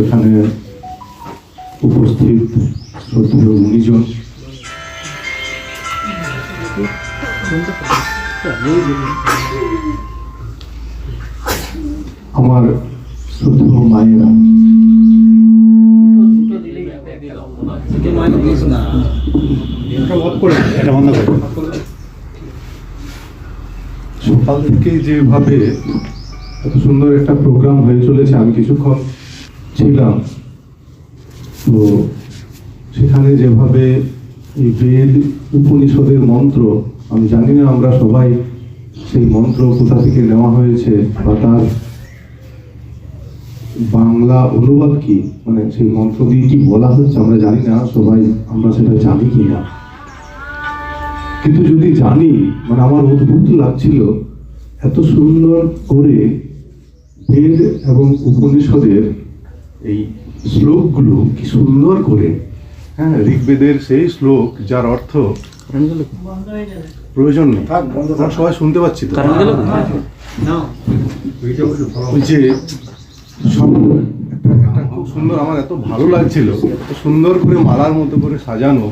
এখানে উপস্থিত শ্রদ্ধেয় গুণীজন, আমার শ্রদ্ধেয় মায়েরা, সকাল থেকে যেভাবে এত সুন্দর একটা প্রোগ্রাম হয়ে চলেছে, আমি কিছুক্ষণ ছিলাম, তো সেখানে যেভাবে এই বেদ উপনিষদের মন্ত্র, আমি জানি না আমরা সবাই সেই মন্ত্র কোথা থেকে নেওয়া হয়েছে বা তার বাংলা অনুবাদ কি, মানে সেই মন্ত্র দিয়ে কি বলা হচ্ছে আমরা জানি না, সবাই আমরা সেটা জানি কি না। কিন্তু যদি জানি, মানে আমার অদ্ভুত লাগছিল এত সুন্দর করে বেদ এবং উপনিষদের এই শ্লোকগুলো কি সুন্দর করে, হ্যাঁ, ঋগ্বেদের সেই শ্লোক যার অর্থ প্রয়োজন নেই, সবাই শুনতে পাচ্ছি তো, যে খুব সুন্দর, আমার এত ভালো লাগছিল, এত সুন্দর করে মালার মতো করে সাজানো,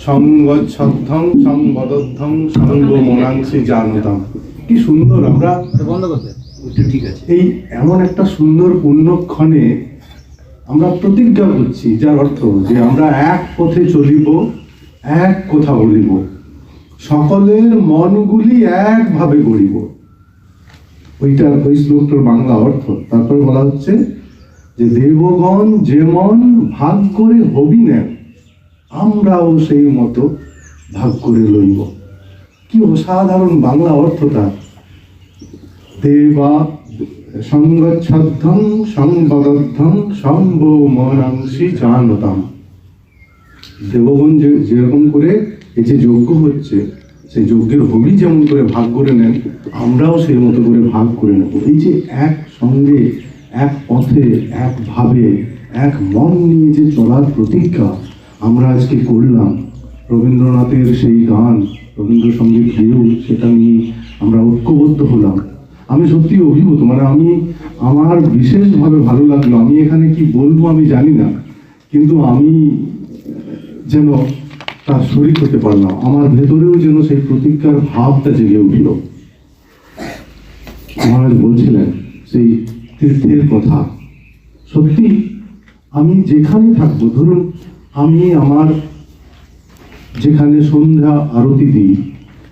সংগচ্ছদ্ধং সংবদ্ধং সঙ্গ মনাংশি জানতাম, কি সুন্দর। আমরা ঠিক আছে, এই এমন একটা সুন্দর পুণ্যক্ষণে আমরা প্রতিজ্ঞা করছি, যার অর্থ যে আমরা এক পথে চলিব, এক কথা বলিব, সকলের মনগুলি একভাবে গড়িব। ওইটার ওই শ্লোকটার বাংলা অর্থ। তারপর বলা হচ্ছে যে দেবগণ যেমন ভাগ করে হবি নেন, আমরাও সেই মতো ভাগ করে লইব। কি অসাধারণ বাংলা অর্থটা। দেবা সংগচ্ছদ্ধং সংবদ্ধং সম্ভ মনাংশি জানতাম। দেবগণ যেরকম করে এই যে যজ্ঞ হচ্ছে, সেই যজ্ঞের হবি যেমন করে ভাগ করে নেন, আমরাও সেই মতো করে ভাগ করে নেব। এই যে এক সঙ্গে, এক পথে, একভাবে, এক মন নিয়ে যে চলার প্রতিজ্ঞা আমরা আজকে করলাম, রবীন্দ্রনাথের সেই গান, রবীন্দ্রসঙ্গীত গেয়েও সেটা নিয়ে আমরা ঐক্যবদ্ধ হলাম। আমি সত্যি অভিভূত, মানে আমার বিশেষভাবে ভালো লাগলো। আমি এখানে কি বলবো আমি জানি না, কিন্তু আমি যেন তার শরীক হতে পারলাম, আমার ভেতরেও যেন সেই প্রতিজ্ঞার ভাবটা জেগে উঠল। মহারাজ বলছিলেন সেই তীর্থের কথা, সত্যি আমি যেখানে থাকবো, ধরুন আমি আমার যেখানে সন্ধ্যা আরতি দিই,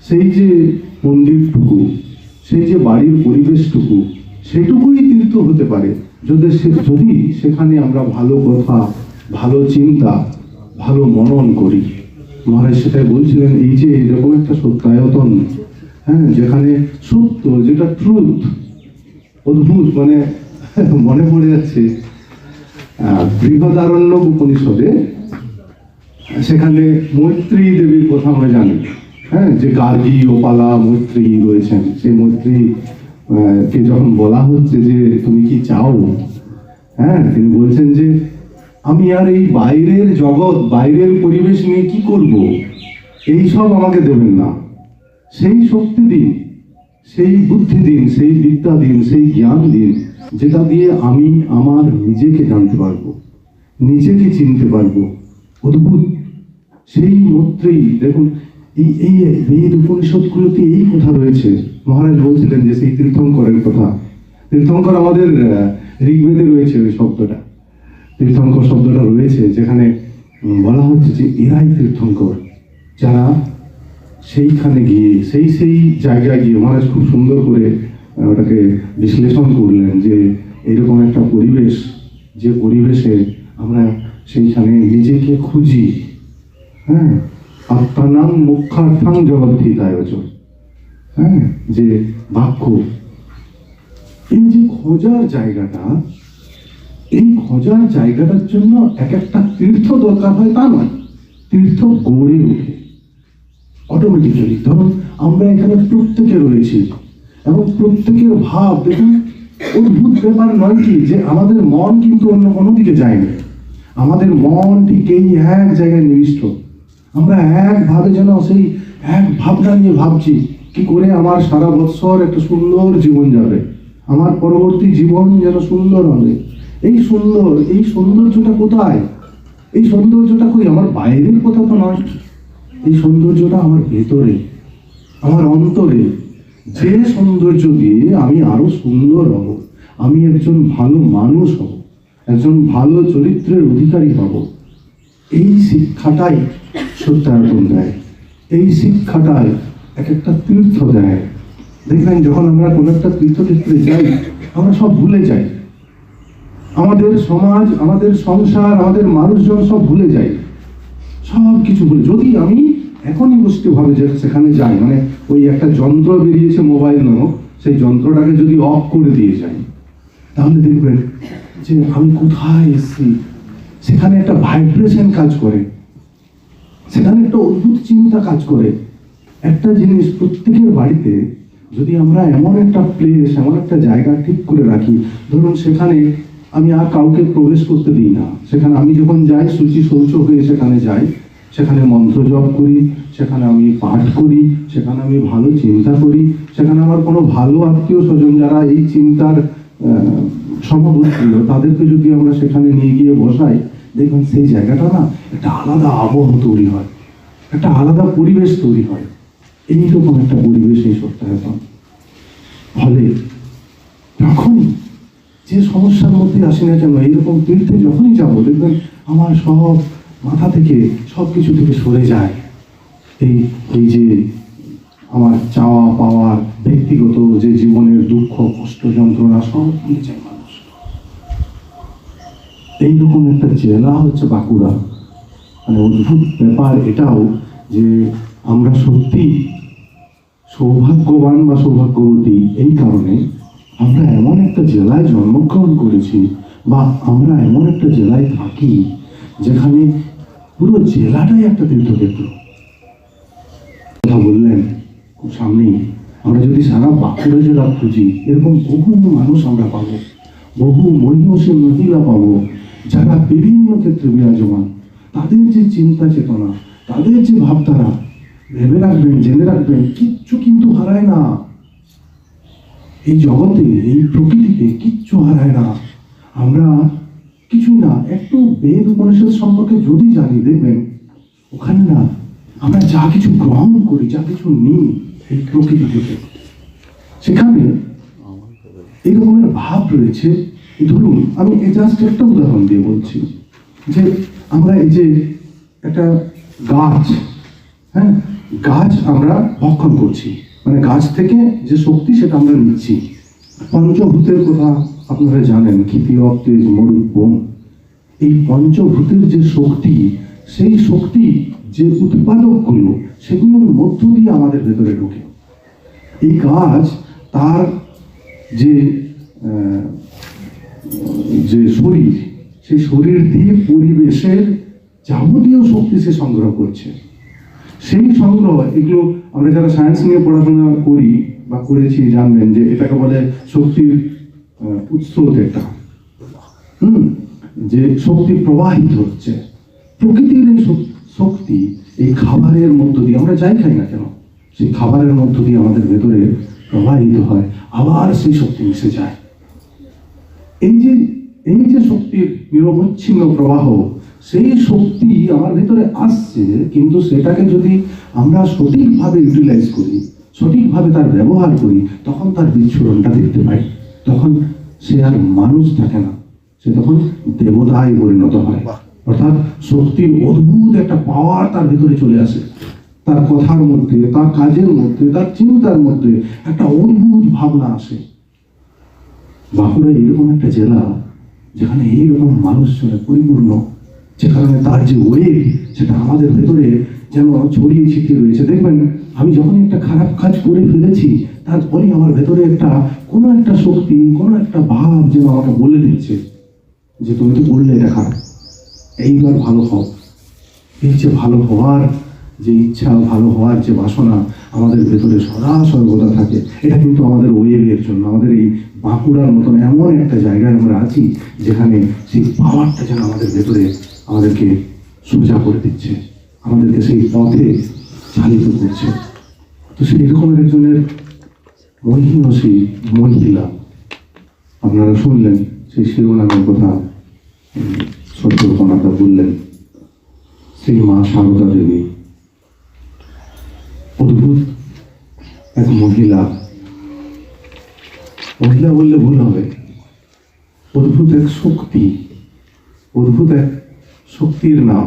সেই যে মন্দিরটুকু, সেই যে বাড়ির পরিবেশটুকু, সেটুকুই তীর্থ হতে পারে যদি সেখানে আমরা ভালো কথা, ভালো চিন্তা, ভালো মনন করি। মহারাজ সেটাই বলছিলেন, এই যে এরকম একটা সত্যায়তন, হ্যাঁ, যেখানে সত্য, যেটা ট্রুথ, অদ্ভুত, মানে মনে পড়ে যাচ্ছে বৃহদারণ্যক উপনিষদে, সেখানে মৈত্রী দেবীর কথা আমরা জানি, হ্যাঁ, যে গার্গী, ওপালা, মৈত্রী রয়েছেন। সেই মৈত্রী কে যখন বলা হচ্ছে যে তুমি কি চাও, হ্যাঁ, তিনি বলছেন যে আমি আর এই বাইরের জগৎ, বাইরের পরিবেশ নিয়ে কি করব, এই সব আমাকে দেবেন না, সেই শক্তি দিন, সেই বুদ্ধি দিন, সেই বিদ্যা দিন, সেই জ্ঞান দিন, যেটা দিয়ে আমি আমার নিজেকে জানতে পারবো, নিজেকে চিনতে পারবো। অদ্ভুত সেই মৈত্রী। দেখুন এই বেদ উপনিষদগুলোতে এই কথা রয়েছে। মহারাজ বলছিলেন যে সেই তীর্থঙ্করের কথা, তীর্থঙ্কর আমাদের ঋগ্বেদে রয়েছে ওই শব্দটা, তীর্থঙ্কর শব্দটা রয়েছে, যেখানে বলা হচ্ছে যে এরাই তীর্থঙ্কর, যারা সেইখানে গিয়ে সেই জায়গায় গিয়ে, মহারাজ খুব সুন্দর করে ওটাকে বিশ্লেষণ করলেন যে এরকম একটা পরিবেশ, যে পরিবেশে আমরা সেইখানে নিজেকে খুঁজি, হ্যাঁ, আত্মানাং মোক্ষার্থাং জগদ্ধিতায়চ, হ্যাঁ, যে বাক্য, এই যে খোঁজার জায়গাটা, এই খোঁজার জায়গাটার জন্য এক একটা তীর্থ দরকার হয় তা নয়, তীর্থ গড়ে ওঠে অটোমেটিক্যালি। ধরুন আমরা এখানে প্রত্যেকে রয়েছি এবং প্রত্যেকের ভাব, দেখুন অদ্ভুত ব্যাপার নয় কি, যে আমাদের মন কিন্তু অন্য কোনো দিকে যায়নি, আমাদের মন ঠিক এই এক জায়গায় নিবিষ্ট। আমরা একভাবে যেন সেই এক ভাবনা নিয়ে ভাবছি কি করে আমার সারা বৎসর একটা সুন্দর জীবন যাবে, আমার পরবর্তী জীবন যেন সুন্দর হবে, এই সৌন্দর্যটা কোথায়? এই সৌন্দর্যটা কই? আমার বাইরের কথা তো নয়, এই সৌন্দর্যটা আমার ভেতরে, আমার অন্তরে। যে সৌন্দর্য দিয়ে আমি আরো সুন্দর হব, আমি একজন ভালো মানুষ হব, একজন ভালো চরিত্রের অধিকারী হব, এই শিক্ষাটাই সত্যায়তন দেয়। এই শিক্ষাটাই এক একটা তীর্থ দেয়। দেখবেন যখন আমরা কোনো একটা তীর্থক্ষেত্রে যাই, আমরা সব ভুলে যাই, আমাদের সমাজ, আমাদের সংসার, আমাদের মানুষজন সব ভুলে যাই, সব কিছু ভুলে। যদি আমি এখনই ভাবে যে সেখানে যাই, মানে ওই একটা যন্ত্র বেরিয়েছে মোবাইল নামক, সেই যন্ত্রটাকে যদি অফ করে দিয়ে যাই, তাহলে দেখবেন যে আমি কোথায় এসেছি। সেখানে একটা ভাইব্রেশন কাজ করে, সেখানে একটা অদ্ভুত চিন্তা কাজ করে। একটা জিনিস প্রত্যেকের বাড়িতে যদি আমরা এমন একটা প্লেস, এমন একটা জায়গা ঠিক করে রাখি, ধরুন সেখানে আমি আর কাউকে প্রবেশ করতে দিই না, সেখানে আমি যখন যাই শুচি শৌচ হয়ে সেখানে যাই, সেখানে মন্ত্র জপ করি, সেখানে আমি পাঠ করি, সেখানে আমি ভালো চিন্তা করি, সেখানে আমার কোনো ভালো আত্মীয় স্বজন যারা এই চিন্তার সমবর্তী, তাদেরকে যদি আমরা সেখানে নিয়ে গিয়ে বসাই, দেখবেন সেই জায়গাটা না একটা আলাদা আবহাওয়া তৈরি হয়, একটা আলাদা পরিবেশ তৈরি হয়। এইরকম একটা পরিবেশ এই সত্যায়তন। ফলে যখনই যে সমস্যার মধ্যে আসি না কেন, এইরকম তীর্থে যখনই যাবো, দেখবেন আমার সব মাথা থেকে সব কিছু থেকে সরে যায়। এই যে আমার চাওয়া পাওয়ার, ব্যক্তিগত যে জীবনের দুঃখ কষ্ট যন্ত্রণা, সব ভুলে যায় মানুষ। এইরকম একটা জেলা হচ্ছে বাঁকুড়া। মানে অদ্ভুত ব্যাপার এটাও যে আমরা সত্যি সৌভাগ্যবান বা সৌভাগ্যবতী এই কারণে আমরা এমন একটা জেলায় জন্মগ্রহণ করেছি, বা আমরা এমন একটা জেলায় থাকি যেখানে পুরো জেলাটাই একটা তীর্থক্ষেত্র। কথা বললেন খুব সামনেই, আমরা যদি সারা বাঁকুড়া জেলা খুঁজি, এরকম বহু মানুষ আমরা পাবো, বহু মহিষী মহিলা পাবো, যারা বিভিন্ন ক্ষেত্রে বিরাজমান। তাদের যে চিন্তা চেতনা, তাদের যে ভাবধারা, ভেবে রাখবেন, জেনে রাখবেন, কিচ্ছু কিন্তু হারায় না এই জগতে, এই প্রকৃতিতে কিচ্ছু হারায় না। আমরা কিছুই না, একটু বেদ উপনিষদ সম্পর্কে যদি জানি, দেখবেন ওখানে না আমরা যা কিছু গ্রহণ করি, যা কিছু নিই এই প্রকৃতি থেকে, সেখানে এই রকমের ভাব রয়েছে। ধরুন আমি জাস্ট একটা উদাহরণ দিয়ে বলছি, যে আমরা এই যে একটা গাছ, হ্যাঁ, গাছ আমরা ভক্ষণ করছি, মানে গাছ থেকে যে শক্তি সেটা আমরা নিচ্ছি। পঞ্চভূতের কথা আপনারা জানেন, ক্ষিতি, অপ, তেজ, মরুত, বোম। এই পঞ্চভূতের যে শক্তি, সেই শক্তি যে উৎপাদকগুলো, সেগুলোর মধ্য দিয়ে আমাদের ভেতরে ঢোকে। এই গাছ তার যে শরীর, সেই শরীর দিয়ে পরিবেশের যাবতীয় শক্তি সে সংগ্রহ করছে। সেই সংগ্রহ, এগুলো আমরা যারা সায়েন্স নিয়ে পড়াশোনা করি বা করেছি জানবেন যে এটাকে বলে শক্তির উৎস্রোত। একটা যে শক্তি প্রবাহিত হচ্ছে প্রকৃতির, এই শক্তি এই খাবারের মধ্য দিয়ে, আমরা যাই খাই না কেন, সেই খাবারের মধ্য দিয়ে আমাদের ভেতরে প্রবাহিত হয়, আবার সেই শক্তি মিশে যায়। এই যে শক্তির নিরবচ্ছিন্ন প্রবাহ, সেই শক্তি আমার ভেতরে আসছে, কিন্তু সেটাকে যদি আমরা সঠিকভাবে ইউটিলাইজ করি, সঠিকভাবে তার ব্যবহার করি, তখন তার বিচ্ছুরণটা দেখতে পাই। তখন সে আর মানুষ থাকে না, সে তখন দেবতায় পরিণত হয়। অর্থাৎ শক্তির অদ্ভুত একটা পাওয়ার তার ভেতরে চলে আসে, তার কথার মধ্যে, তার কাজের মধ্যে, তার চিন্তার মধ্যে একটা অদ্ভুত ভাবনা আসে। বাঁকুড়া এরকম একটা জেলা যেখানে এইরকম মানুষজনে পরিপূর্ণ, যে কারণে তার যে ওয়েভ, সেটা আমাদের ভেতরে যেন ছড়িয়ে ছিটিয়ে রয়েছে। দেখবেন আমি যখন একটা খারাপ কাজ করে ফেলেছি, তারপরে আমার ভেতরে কোনো একটা শক্তি, কোনো একটা ভাব যেন আমাকে বলে দিচ্ছে যে তুমি তো করলে এটা খারাপ, এইবার ভালো হও। এই যে ভালো হওয়ার যে ইচ্ছা, ভালো হওয়ার যে বাসনা আমাদের ভেতরে সদা সর্বদা থাকে, এটা কিন্তু আমাদের ওয়েভের জন্য, আমাদের এই বাঁকুড়ার মতন এমন একটা জায়গায় আমরা আছি যেখানে সেই পাওয়ারটা যেন আমাদের ভেতরে আমাদেরকে সোজা করে দিচ্ছে, আমাদেরকে সেই পথে চালিত করছে। তো সেই রকমের একজনের মহিষী মহিলা আপনারা শুনলেন, সেই শিরোনামের কথা সত্যকনাটা বললেন। সেই মা সারদা দেবী অদ্ভুত এক মহিলা, মহিলা বললে ভুল হবে, অদ্ভুত এক শক্তি, অদ্ভুত এক শক্তির নাম।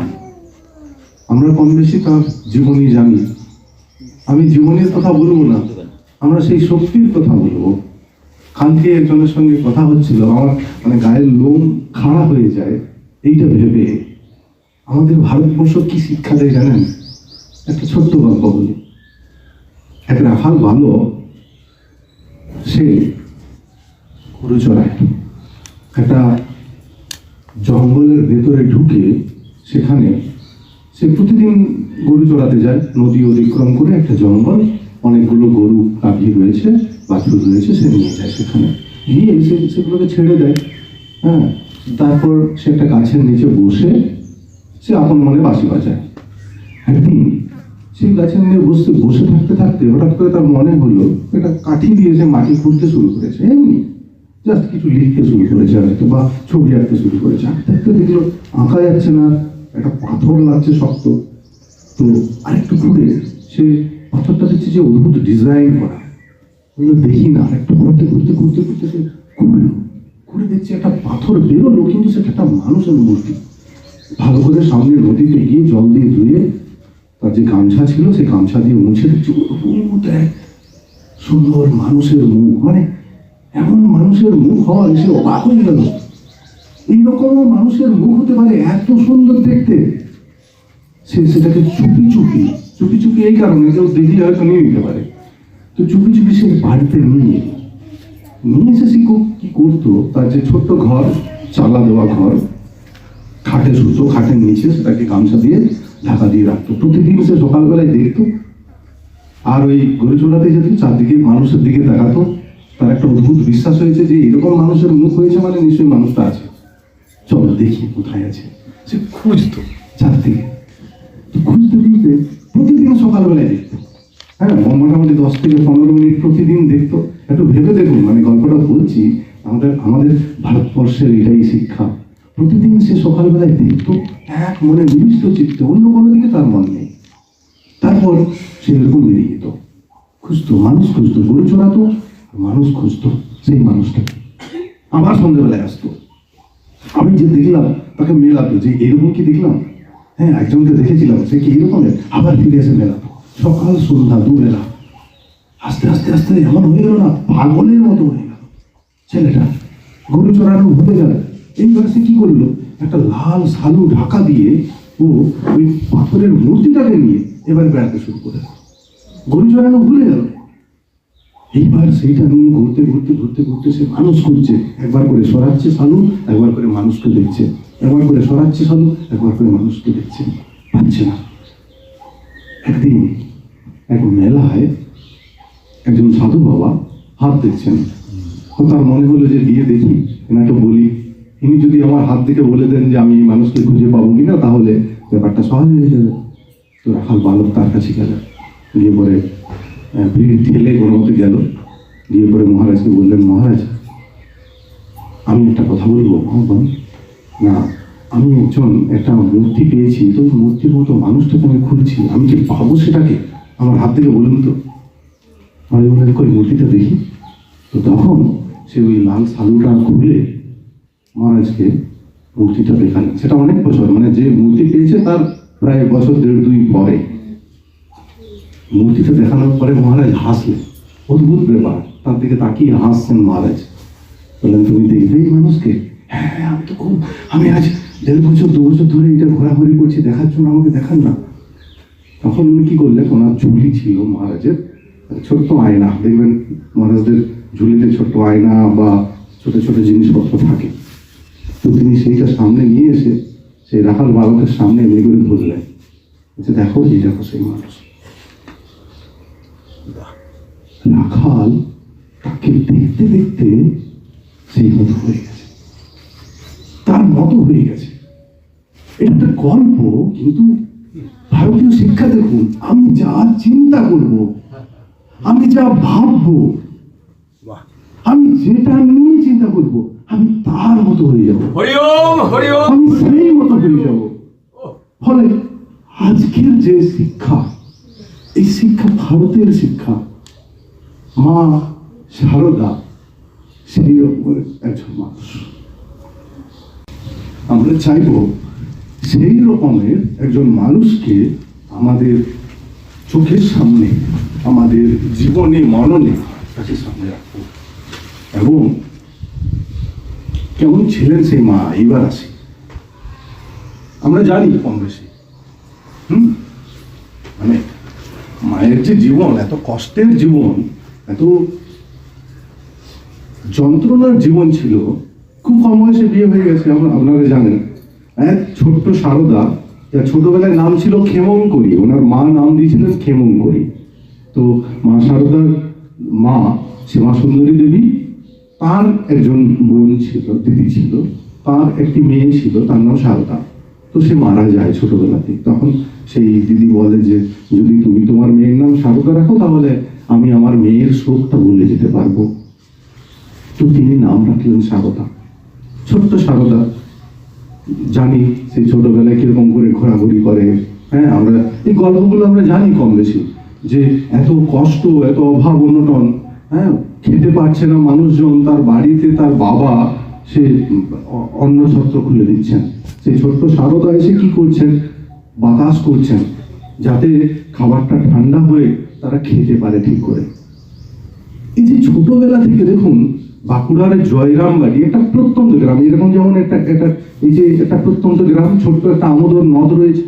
আমরা কম বেশি তার জীবনী জানি, আমি জীবনের কথা বলবো না, আমরা সেই শক্তির কথা বলবো। কালকে একজনের সঙ্গে কথা হচ্ছিল, আমার মানে গায়ের লোম খাড়া হয়ে যায় এইটা ভেবে। আমাদের ভারতবর্ষ কি শিক্ষা দেয় জানেন? একটা ছোট্ট গল্প বলি। এক রাখাল বালক, সে গরু চড়ায়, একটা জঙ্গলের ভেতরে ঢুকে সেখানে সে প্রতিদিন গরু চড়াতে যায়। নদী অতিক্রম করে একটা জঙ্গল, অনেকগুলো গরু গাভী রয়েছে, বাছুর রয়েছে, সে নিয়ে যায় সেখানে, গিয়ে সেগুলোকে ছেড়ে দেয়। হ্যাঁ, তারপর সে একটা গাছের নিচে বসে সে আপন মনে বাঁশি বাজায়। একদিন সেই গাছের নিচে বসে থাকতে থাকতে হঠাৎ করে তার মনে হলো একটা কাঠি দিয়ে সে মাটি খুঁড়তে শুরু করেছে, এমনি জাস্ট কিছু লিখতে শুরু করেছে হয়তো, বা ছবি আঁকতে শুরু করেছে। আঁকতে আঁকতে দেখলো আঁকা যাচ্ছে না, একটা পাথর লাগছে শক্ত। তো আরেকটু ঘুরে সে পাথরটা দেখছে যে অদ্ভুত ডিজাইন করা, দেখি না, একটু ঘুরতে ঘুরতে ঘুরতে ঘুরতে সে ঘুরে দেখছে একটা পাথর বেরোলো, কিন্তু সেটা একটা মানুষের মূর্তি। ভালো করে সামনে নদীতে গিয়ে জল দিয়ে ধুয়ে তার যে গামছা ছিল সেই গামছা দিয়ে মুছে দেখছে অদ্ভুত এক সুন্দর মানুষের মুখ। মানে এমন মানুষের মুখ হওয়া সে অবাক হয়ে গেল। এইরকম মানুষের মুখ হতে পারে, এত সুন্দর দেখতে। সে সেটাকে চুপি চুপি চুপি চুপি, এই কারণে কেউ দেখলে হয়তো নিয়ে নিতে পারে, তো চুপি চুপি সে বাড়িতে নিয়ে এসে সে কি করতো, তার যে ছোট্ট ঘর, চালা দেওয়া ঘর, খাটে শুতো, খাটের নিচে সেটাকে গামছা দিয়ে ঢাকা দিয়ে রাখতো। প্রতিদিন সে সকালবেলায় দেখতো, আর ওই গরু চড়াতে যেত, চারদিকে মানুষের দিকে তাকাতো। তার একটা অদ্ভুত বিশ্বাস হয়েছে যে এরকম মানুষের মুখ হয়েছে মানে নিশ্চয়ই মানুষটা আছে, চলো দেখি কোথায় আছে। সে খুঁজতো চারদিকে, খুঁজতে খুঁজতে প্রতিদিন সকালবেলায় দেখতো। হ্যাঁ, মোটামুটি 10 থেকে 15 মিনিট প্রতিদিন দেখতো। একটু ভেবে দেখুন, মানে গল্পটা বলছি, আমাদের ভারতবর্ষের এটাই শিক্ষা। প্রতিদিন সে সকালবেলায় দেখতো, এক মনে নিবিষ্ট চিত্তে, অন্য কোনো দিকে তার মন নেই। তারপর সে এরকম বেরিয়ে যেত, খুঁজতো, মানুষ খুঁজতো, গরু চড়াতো, মানুষ খুঁজতো সেই মানুষটাকে। আবার সন্ধ্যাবেলায় আসতো, আমি যে দেখলাম তাকে মেলাতো, যে এরকম কি দেখলাম, হ্যাঁ একজনকে দেখেছিলাম সে কি এরকমের, আবার ফিরে এসে মেলাতো। সকাল সন্ধ্যা দুবেলা। আস্তে আস্তে আস্তে এমন হয়ে গেল না, পাগলের মতো হয়ে গেল ছেলেটা, গরু চড়ানো হতে গেল। এইবার সে কি করলো, একটা লাল সালু ঢাকা দিয়ে ও ওই পাথরের মূর্তিটাকে নিয়ে এবার বেড়াতে শুরু করে, গরু চড়ানো ভুলে গেল। এইবার সেইটা নিয়ে ঘুরতে ঘুরতে ঘুরতে ঘুরতে সে মানুষ খুঁজছে, একবার করে সরাচ্ছে সালু, একবার করে মানুষকে দেখছে, একবার করে সরাচ্ছে সালু, একবার করে মানুষকে দেখছে, পাচ্ছে না। একদিন এক মেলায় একজন সাধু বাবা হাত দেখছেন, তার মনে হলো যে দিয়ে দেখি, এনাকে বলি, ইনি যদি আমার হাত দেখে বলে দেন যে আমি মানুষকে খুঁজে পাবো কিনা, তাহলে ব্যাপারটা সহজ হয়ে যাবে। তো রাখাল বালক তার কাছে গেল, গিয়ে পরে ভিড় ঠেলে কোনো মতে গেল, গিয়ে পরে মহারাজকে বললেন, মহারাজ আমি একটা কথা বলবো। না, আমি একটা মূর্তি পেয়েছি, তো মূর্তির মতো মানুষটাকে আমি খুঁজছি, আমি কি পাবো সেটাকে, আমার হাত থেকে বলুন তো। মহারাজ বললেন, কই মূর্তিটা দেখি। তো তখন সে ওই লাল সালুটা খুলে মহারাজকে মূর্তিটা দেখালেন। সেটা অনেক বছর, মানে যে মূর্তি পেয়েছে তার প্রায় বছর 1.5-2 পরে মূর্তিটা দেখানোর পরে মহারাজ হাসলেন। অদ্ভুত ব্যাপার, তার দিকে তাকিয়ে হাসছেন মহারাজ। বললেন, তুমি দেখবে এই মানুষকে? হ্যাঁ, আমি আজ 1.5 বছর 2 বছর ধরে এটা ঘোরাঘুরি করছি, দেখার জন্য আমাকে দেখান না। তখন উনি কি করলেন, ওনার ঝুলি ছিল মহারাজের, ছোট্ট আয়না, দেখবেন মহারাজদের ঝুলিতে ছোট্ট আয়না বা ছোট ছোট জিনিসপত্র থাকে। তো তিনি সেইটা সামনে নিয়ে এসে সেই রাখাল বালকের সামনে এমনি করে ধরলেন, দেখো এই দেখো সেই মানুষ। রাখাল তাকে দেখতে দেখতে সেই মতো হয়ে গেছে, তার মতো হয়ে গেছে। এটা একটা গল্প, কিন্তু ভারতীয় শিক্ষা দেখুন, আমি যা চিন্তা করব, আমি যা ভাববো, আমি যেটা নিয়ে চিন্তা করব আমি তার মতো হয়ে যাব, হরি ওম হরি ওম। আমি সেই মতো হয়ে যাব। ফলে আজকের যে শিক্ষা, এই শিক্ষা ভারতের শিক্ষা, মা শারদা সেই রকমের একজন মানুষ। আমরা চাইব সেই রকমের একজন মানুষকে আমাদের চোখের সামনে, আমাদের জীবনে মননে তাকে সামনে রাখবো। এবং কেমন ছিলেন সেই মা, এইবার আসি। আমরা জানি কম বেশি মানে মায়ের যে জীবন, এত কষ্টের জীবন, এত যন্ত্রণার জীবন ছিল। খুব কম বয়সে বিয়ে হয়ে গেছে, আপনারা জানেন। এক ছোট্ট শারদা, যার ছোটবেলায় নাম ছিল ক্ষেমঙ্করী, ওনার মা নাম দিয়েছিলেন ক্ষেমঙ্করী। তো মা শারদার মা শ্যামা সুন্দরী দেবী, তার একজন বোন ছিল, দিদি ছিল, তার একটি মেয়ে ছিল, তার নাম শারদা। তো সে মারা যায় ছোটবেলাতে। তখন সেই দিদি বলে যে যদি তুমি তোমার মেয়ের নাম শারদা রাখো তাহলে আমি আমার মেয়ের শোকটা ভুলে যেতে পারবো। তো তিনি নাম রাখলেন শারদা, ছোট্ট শারদা। জানি সেই ছোটবেলায় কিরকম করে ঘোরাঘুরি করে। হ্যাঁ, আমরা এই গল্পগুলো আমরা জানি কম বেশি, যে এত কষ্ট, এত অভাব অনটন, হ্যাঁ, খেতে পারছে না মানুষজন, তার বাড়িতে তার বাবা সে অন্নছত্র খুলে দিচ্ছেন। সেই ছোট্ট শারদা এসে কি করছেন, বাতাস করছেন যাতে খাবারটা ঠান্ডা হয়ে তারা খেতে পারে ঠিক করে। এই যে ছোটবেলা থেকে দেখুন, বাঁকুড়ার জয়রামবাড়ি একটা প্রত্যন্ত গ্রাম, এরকম যেমন এই যে একটা প্রত্যন্ত গ্রাম, ছোট্ট একটা আমোদর নদ রয়েছে।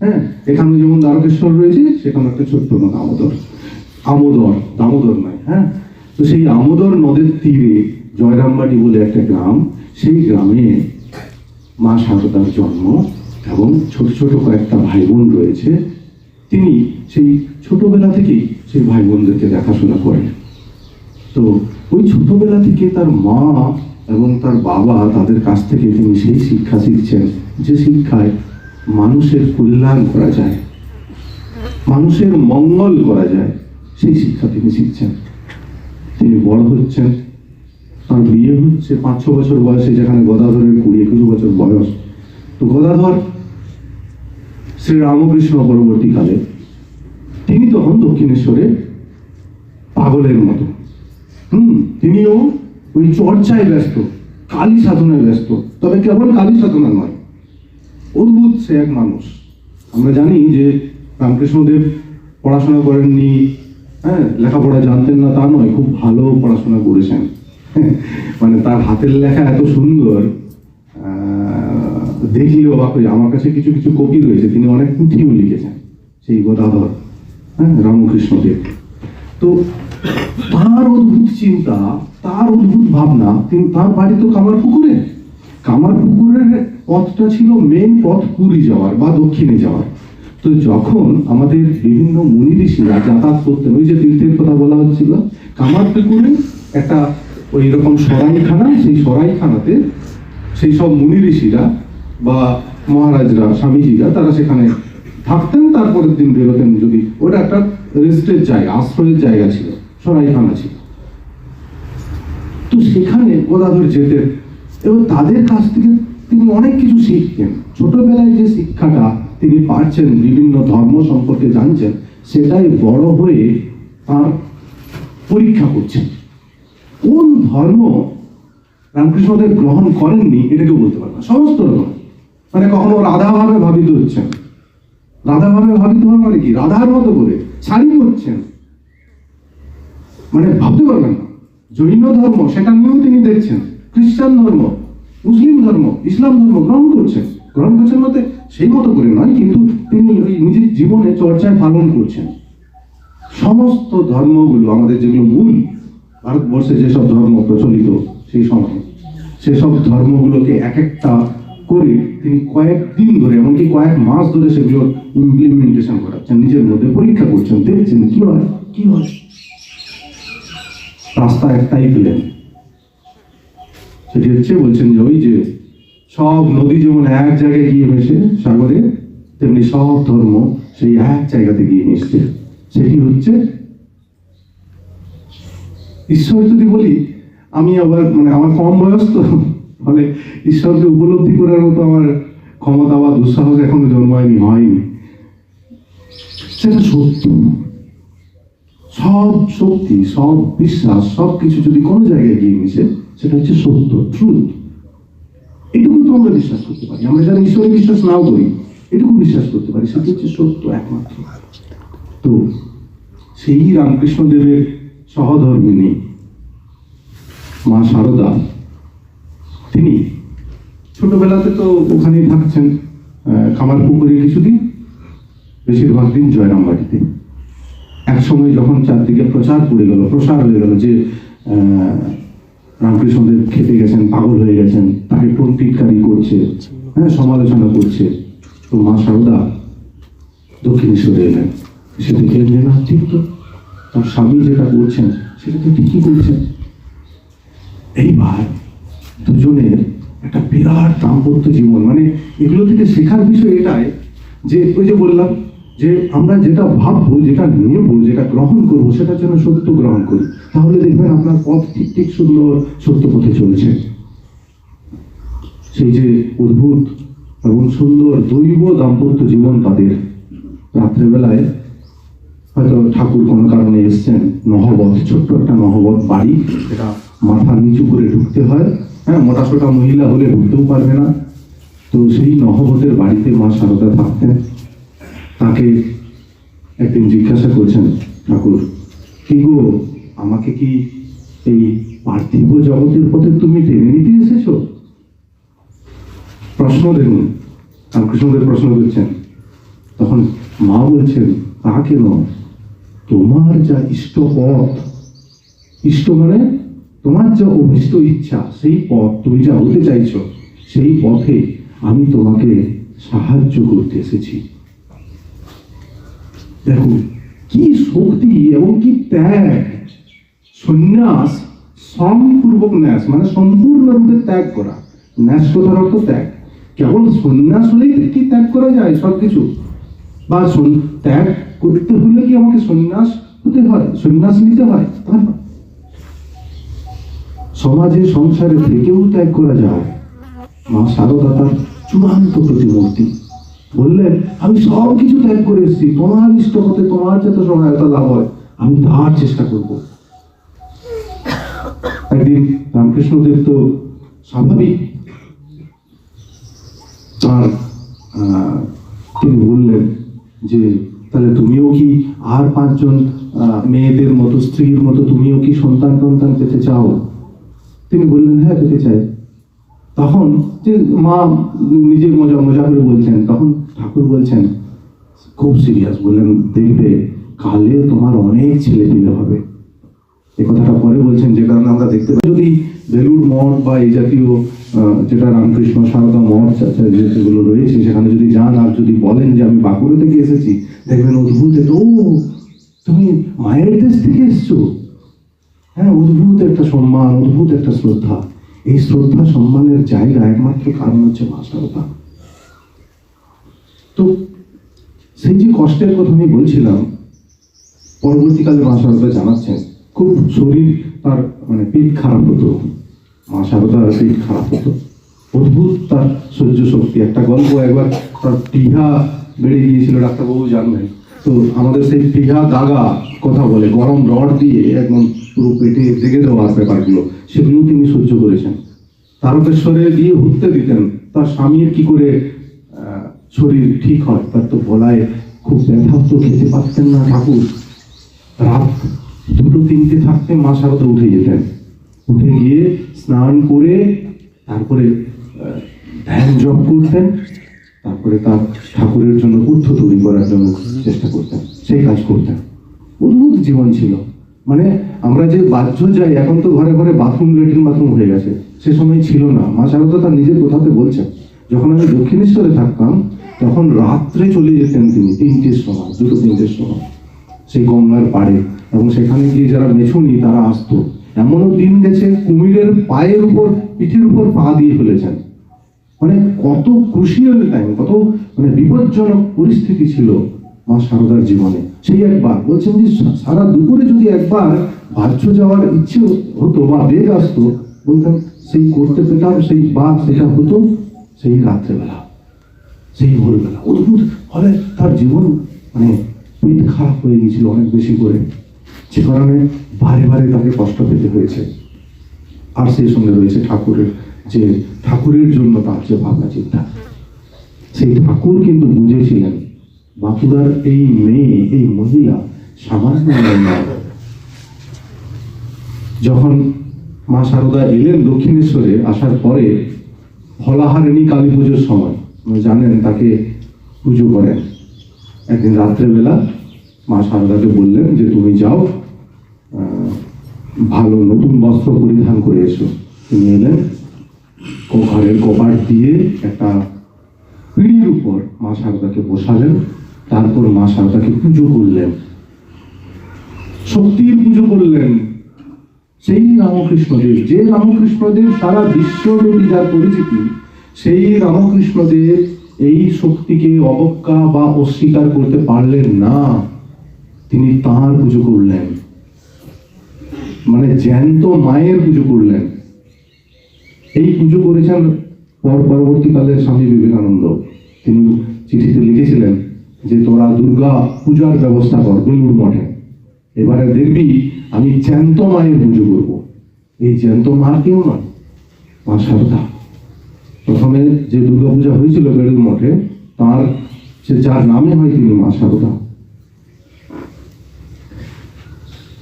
হ্যাঁ, এখানে যেমন দ্বারকেশ্বর রয়েছে, সেখানে একটা ছোট্ট নদ আমোদর, দামোদর নয়। হ্যাঁ, তো সেই আমোদর নদের তীরে জয়রামবাড়ি বলে একটা গ্রাম, সেই গ্রামে মা শারদার জন্ম এবং ছোট ছোট কয়েকটা ভাই বোন রয়েছে। তিনি সেই ছোটবেলা থেকেই সেই ভাই বোনদেরকে দেখাশোনা করেন। তো ওই ছোটবেলা থেকে তার মা এবং তার বাবা, তাদের কাছ থেকে তিনি সেই শিক্ষা শিখছেন, যে শিক্ষায় মানুষের কল্যাণ করা যায়, মানুষের মঙ্গল করা যায়, সেই শিক্ষা তিনি শিখছেন। তিনি বড় হচ্ছেন, তার বিয়ে হচ্ছে 5-6 বছর বয়সে, যেখানে গদাধরের 20-21 বছর বয়স। তো গদাধর শ্রী রামকৃষ্ণ পরবর্তীকালে তিনি তখন দক্ষিণেশ্বরে পাগলের মতো, তিনিও ওই চর্চায় ব্যস্ত, কালী সাধনায় ব্যস্ত। তবে কেবল কালী সাধনা নয়, অদ্ভুত সে এক মানুষ। আমরা জানি যে রামকৃষ্ণদেব পড়াশোনা করেননি, হ্যাঁ, লেখাপড়া জানতেন না তা নয়, খুব ভালো পড়াশোনা করেছেন। মানে তার হাতের লেখা এত সুন্দর, দেখলেও অবাক হয়ে। আমার কাছে কিছু কিছু কপি রয়েছে, তিনি অনেক পুঁথিও লিখেছেন সেই গদাধর, হ্যাঁ, রামকৃষ্ণদেব। তো তার অদ্ভুত চিন্তা, তার অদ্ভুত ভাবনা। তিনি, তার বাড়ি তো কামারপুকুরের পথটা ছিল মেন পথ পুরী যাওয়ার বা দক্ষিণে যাওয়ার। তো যখন আমাদের বিভিন্ন মুনি ঋষিরা যাতায়াত করতেন, ওই যে তীর্থের কথা বলা হচ্ছিল, কামারপুকুরে একটা ওই রকম সরাইখানা, সেই সরাইখানাতে সেই সব মুনি ঋষিরা বা মহারাজরা, স্বামীজিরা, তারা সেখানে থাকতেন, তারপরের দিন বেরোতেন। যদি ওটা একটা রেস্টের জায়গা, আশ্রয়ের জায়গা ছিল, সরাইখানা ছিল। তো সেখানে গদাধর যেতেন এবং তাদের কাছ থেকে তিনি অনেক কিছু শিখতেন। ছোটবেলায় যে শিক্ষাটা তিনি পাচ্ছেন, বিভিন্ন ধর্ম সম্পর্কে জানছেন, সেটাই বড় হয়ে তার পরীক্ষা করছেন। কোন ধর্ম রামকৃষ্ণদেব গ্রহণ করেননি এটাকে বলতে পারবে না, সমস্ত রকম। মানে কখনো রাধাভাবে ভাবিত হচ্ছেন, রাধাভাবে ভাবিত হওয়া মানে কি, রাধার মতো করে শাড়ি পরছেন, মানে ভাবতে পারবেন না। জৈন ধর্ম, সেটা নিয়েও তিনি দেখছেন। খ্রিস্টান ধর্ম, মুসলিম ধর্ম, ইসলাম ধর্ম গ্রহণ করছেন মতে সেই মতো করে নয়, কিন্তু তিনি ওই নিজের জীবনে চর্চায় পালন করছেন। সমস্ত ধর্মগুলো, আমাদের যেগুলো মূল ভারতবর্ষে যেসব ধর্ম প্রচলিত সেই সময়, সেসব ধর্মগুলোকে এক একটা করে তিনি কয়েকদিন ধরে, এমনকি কয়েক মাস ধরে সেগুলো ইমপ্লিমেন্টেশন করাচ্ছেন, নিজের মধ্যে পরীক্ষা করছেন, দেখছেন কি হয়। রাস্তা একটাই পেলেন, সেটি হচ্ছে, বলছেন যে ওই যে সব নদী যেমন এক জায়গায় গিয়ে মেশে সাগরে, তেমনি সব ধর্ম সেই এক জায়গাতে গিয়ে মিশছে। সেটি হচ্ছে ঈশ্বর। যদি বলি আমি আবার মানে আমার কম বয়স তো, ফলে ঈশ্বরকে উপলব্ধি করার মতো আমার ক্ষমতা বা দুঃসাহস এখনো জন্মায়নি, হয়নি। সেটা সত্য। সব শক্তি, সব বিশ্বাস, সব কিছু যদি কোনো জায়গায় গিয়ে মিশে, সেটা হচ্ছে সত্য, ট্রুথ। এটুকু তো আমরা বিশ্বাস করতে পারি। আমরা যারা ঈশ্বরে বিশ্বাস নাও করি, এটুকু বিশ্বাস করতে পারি, সেটা হচ্ছে সত্য একমাত্র। তো সেই রামকৃষ্ণদেবের সহধর্মিণী মা সারদা, তিনি ছোটবেলাতে তো ওখানেই থাকছেন খামার পুকুরে কিছুদিন, বেশিরভাগ দিন জয়রামবাটিতে। এক সময় যখন চারদিকে প্রসার হয়ে গেল যে রামকৃষ্ণদেব খেতে গেছেন, পাগল হয়ে গেছেন, তাকে টন্টিটকারি করছে, সমালোচনা করছে, তো মা সারদা দক্ষিণেশ্বরে এলেন। সে দেখলেন যে না, ঠিক তো, তার স্বামী যেটা করছেন সেটা তো ঠিকই করছেন। এইবার দুজনের একটা বিরাট দাম্পত্য জীবন, মানে এগুলো থেকে শেখার বিষয় এটাই যে ওই যে বললাম যে আমরা যেটা ভাববো, যেটা নেব, যেটা গ্রহণ করবো, সেটার জন্য সত্য গ্রহণ করি, তাহলে দেখবেন আপনার পথ ঠিক ঠিক সুন্দর সত্য পথে চলছে। সেই যে অদ্ভুত এবং সুন্দর দৈব দাম্পত্য জীবন তাদের। রাত্রেবেলায় হয়তো ঠাকুর কোনো কারণে এসছেন, নহবত, ছোট্ট একটা নহবত বাড়ি, এটা মাথা নিচু করে ঢুকতে হয়, মোটা সোটা মহিলা হলে ঢুকতেও পারবে না। তো সেই নহবতের বাড়িতে মা সারদা থাকতেন। তাকে একদিন জিজ্ঞাসা করছেন ঠাকুর, কি গো, আমাকে কি এই পার্থিব জগতের পথে তুমি টেনে নিতে এসেছো? প্রশ্ন দেখুন, রামকৃষ্ণদেব প্রশ্ন করছেন। তখন মা বলছেন, তা কেন, তোমার যা ইষ্ট পথ, ইষ্ট মানে তোমার যা অভিষ্ট ইচ্ছা, সেই পথ, তুমি যা হতে চাইছো, সেই পথে আমি তোমাকে সাহায্য করতে এসেছি। দেখো কি শক্তি এবং কি ত্যাগ। সন্ন্যাস, সম্পূর্বক ন্যাস মানে সম্পূর্ণরূপে ত্যাগ করা। ন্যাস কথার অর্থ ত্যাগ। কেবল সন্ন্যাস হলেই কি ত্যাগ করা যায় সবকিছু? বা ত্যাগ করতে হলে কি আমাকে সন্ন্যাস হতে হয়, সন্ন্যাস নিতে হয়? তা না। সমাজে সংসারে থেকেও ত্যাগ করা যায়। মা সারদা তার চূড়ান্ত প্রতিমূর্তি। বললেন, আমি সব কিছু ত্যাগ করে এসেছি, তোমার ইষ্ট পথে তোমার যাতে সহায়তা লাভ হয় আমি তার চেষ্টা করব। একদিন রামকৃষ্ণদেব তো স্বাভাবিক তার তিনি বললেন যে তাহলে তুমিও কি আর 5 জন মেয়েদের মতো, স্ত্রীর মতো তুমিও কি সন্তান পেতে চাও? তিনি বললেন, হ্যাঁ, পেতে চাই। তখন যে মা নিজে মজা করে বলছেন, তখন ঠাকুর বলছেন খুব সিরিয়াস, বললেন, দেখবে কালে তোমার অনেক ছেলে পেলে হবে। এই কথাটা পরে বলছেন, যে কারণে আমরা দেখতে পাই যদি বেলুড় মঠ বা এই জাতীয় যেটা রামকৃষ্ণ সারদা মঠ যেগুলো রয়েছে, সেখানে যদি যান আর যদি বলেন যে আমি বাঁকুড়া থেকে এসেছি, দেখবেন অদ্ভুত, ও তুমি মায়ের দেশ থেকে এসছো। হ্যাঁ, অদ্ভুত একটা সম্মান, অদ্ভুত একটা শ্রদ্ধা। এই শ্রদ্ধা সম্মানের জায়গা একমাত্র কারণ হচ্ছে মা সারদা। তো সেই যে কষ্টের কথা আমি বলছিলাম, পরবর্তীকালে মা সারদা জানাচ্ছেন খুব শরীর তার মানে পেট খারাপ হতো, মা সারদার পেট খারাপ হতো, অদ্ভুত তার সহ্য শক্তি। একটা গল্প, একবার তার প্লীহা বেড়ে গিয়েছিল, ডাক্তারবাবু জানবেন। তো আমাদের সেই প্লীহা দাগা কথা বলে, গরম রড দিয়ে একদম পুরো পেটে ঢেকে দেওয়ার ব্যাপারগুলো, সেগুলো তিনি সহ্য করেছেন। তারকেশ্বরে গিয়ে ঘুরতে দিতেন, তার স্বামীর কি করে শরীর ঠিক হয়, তার তো গলায় খুব ব্যথা, তো খেতে পারতেন না ঠাকুর। রাত 2-3টে থাকতে মা সারদা উঠে যেতেন, উঠে গিয়ে স্নান করে তারপরে ধ্যান জপ করতেন, তারপরে তার ঠাকুরের জন্য বুদ্ধ তৈরি করার জন্য চেষ্টা করতেন, সেই কাজ করতেন। অদ্ভুত জীবন ছিল। মানে আমরা যে বাহ্য যাই, এখন তো ঘরে ঘরে বাথরুম, ল্যাট্রিন বাথরুম হয়ে গেছে, সে সময় ছিল না। মা সারদা তার নিজের কথাতে বলছেন, যখন আমি দক্ষিণেশ্বরে থাকতাম তখন রাত্রে চলে যেতেন তিনি 3টের সময়, 2-3টের সময় সেই গঙ্গার পাড়ে, এবং সেখানে গিয়ে যারা মেছুনি তারা আসতো। এমনও দিন গেছে কুমিরের পায়ের উপর, পিঠের উপর পা দিয়ে ফেলেছেন। মানে কত ক্রুশিয়াল টাইম, কত মানে বিপজ্জনক পরিস্থিতি ছিল মা সারদার জীবনে। সেই একবার বলছেন যে সারা দুপুরে যদি একবার বাহ্য যাওয়ার ইচ্ছে হতো বা বেগ আসতো, বলতাম সেই করতে পেতাম, সেই বা সেটা হতো সেই রাত্রেবেলা, সেই ভোরবেলা। অদ্ভুত ফলে তার জীবন মানে পেট খারাপ হয়ে গেছিল অনেক বেশি করে, যে কারণে বারে বারে তাকে কষ্ট পেতে হয়েছে। আর সেই সঙ্গে রয়েছে ঠাকুরের, যে ঠাকুরের জন্য তার যে ভাবনা চিন্তা, সেই ঠাকুর কিন্তু বুঝেছিলেন বাঁকুড়ার এই মেয়ে, এই মহিলা সামান্য নয়। যখন মা শারদা এলেন দক্ষিণেশ্বরে, আসার পরে ফলাহারিণী কালী পুজোর সময় জানেন তাকে পুজো করেন। একদিন রাত্রেবেলা মা শারদাকে বললেন যে তুমি যাও, ভালো নতুন বস্ত্র পরিধান করে এসো। তিনি এলেন, ঘরের কপাট দিয়ে একটা পিঁড়ির উপর মা শারদাকে বসালেন, তারপর মা শারদাকে পুজো করলেন, শক্তির পুজো করলেন। সেই রামকৃষ্ণদেব, যে রামকৃষ্ণদেব সারা বিশ্বব্যাপী যার পরিচিতি, সেই রামকৃষ্ণদেব এই শক্তিকে অবজ্ঞা বা অস্বীকার করতে পারলেন না। তিনি তাঁর পুজো করলেন, মানে জ্যান্ত মায়ের পুজো করলেন। এই পুজো করেছেন পরবর্তীকালে স্বামী বিবেকানন্দ। তিনি চিঠিতে লিখেছিলেন যে তোরা দুর্গা পূজার ব্যবস্থা কর বেলুড় মঠে, এবারে দেখবি আমি জ্যান্ত মায়ের পুজো করবো। এই জ্যান্ত মা কেউ নয়, মা শারদা। প্রথমে যে দুর্গা পূজা হয়েছিল বেলুড় মঠে, তার সে যার নামে হয় তিনি মা শারদা।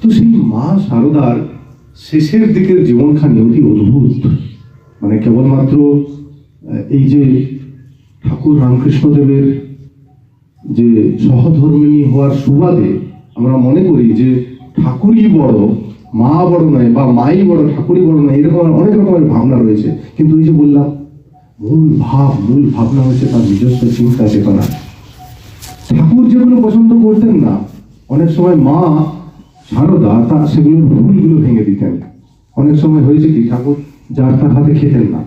তো সেই মা শারদার শেষের দিকের জীবনখানি অতি অদ্ভুত। মানে কেবলমাত্র এই যে ঠাকুর রামকৃষ্ণদেবের যে সহধর্মিণী হওয়ার সুবাদে আমরা মনে করি যে ঠাকুরই বড়, মা বড় নয়, বা মাই বড় ঠাকুরই বড় নয়, এরকম অনেক রকমের ভাবনা রয়েছে। কিন্তু এই যে বললাম, মূল ভাবনা হচ্ছে তার নিজস্ব চিন্তা চেতনা। ঠাকুর যেগুলো পছন্দ করতেন না, অনেক সময় মা শারদা তা সেগুলোর ভুলগুলো ভেঙে দিতেন। অনেক সময় হয়েছে কি, ঠাকুর যার তার হাতে খেতেন না,